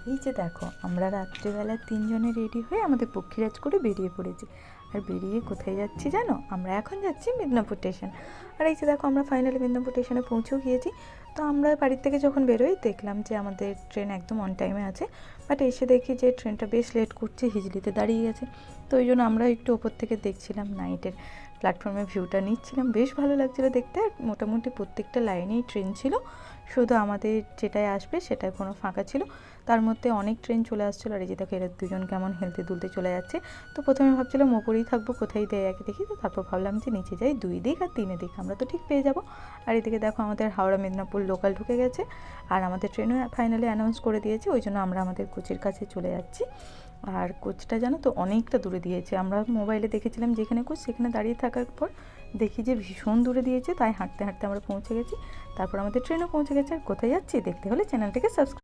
এই যে দেখো আমরা রাত্রিবেলা তিনজনে রেডি হয়ে আমাদের পক্ষীরাজ করে বেরিয়ে পড়েছি। আর বেরিয়ে কোথায় যাচ্ছি জানো? আমরা এখন যাচ্ছি মেদিনীপুর স্টেশন। আর এই যে দেখো আমরা ফাইনালি মেদিনীপুর স্টেশনে পৌঁছেও গিয়েছি। তো আমরা বাড়ির থেকে যখন বেরোই দেখলাম যে আমাদের ট্রেন একদম অন টাইমে আছে, বাট এসে দেখি যে ট্রেনটা বেশ লেট করছে, হিজলিতে দাঁড়িয়ে গেছে। তো ওই জন্য আমরা একটু ওপর থেকে দেখছিলাম, নাইটের প্ল্যাটফর্মের ভিউটা নিচ্ছিলাম, বেশ ভালো লাগছিলো দেখতে। আর মোটামুটি প্রত্যেকটা লাইনেই ট্রেন ছিল, শুধু আমাদের যেটায় আসবে সেটায় কোনো ফাঁকা ছিল। তার মধ্যে অনেক ট্রেন চলে আসছিলো। আর এই যে দেখো এরা দুজন কেমন হেলতে দুলতে চলে যাচ্ছে। তো প্রথমে ভাবছিলাম ওপরেই থাকবো, কোথায় দেয় আগে দেখি। তো তারপর ভাবলাম যে নিচে যাই, 2 দিক আর 3 দিক আমরা তো ঠিক পেয়ে যাবো। আর এদিকে দেখো আমাদের হাওড়া মেদিনীপুর লোকাল ঢুকে গেছে, আর আমাদের ট্রেনও ফাইনালি অ্যানাউন্স করে দিয়েছে। ওই জন্য আমরা আমাদের কোচের কাছে চলে যাচ্ছি। আর কোচটা জানো তো অনেকটা দূরে দিয়েছে। আমরা মোবাইলে দেখেছিলাম যেখানে কোচ সেখানে দাঁড়িয়ে থাকার পর দেখি যে ভীষণ দূরে দিয়েছে, তাই হাঁটতে হাঁটতে আমরা পৌঁছে গেছি। তারপর আমাদের ট্রেনও পৌঁছে গেছে। আর কোথায় যাচ্ছি দেখতে হলে চ্যানেলটাকে সাবস্ক্রাইব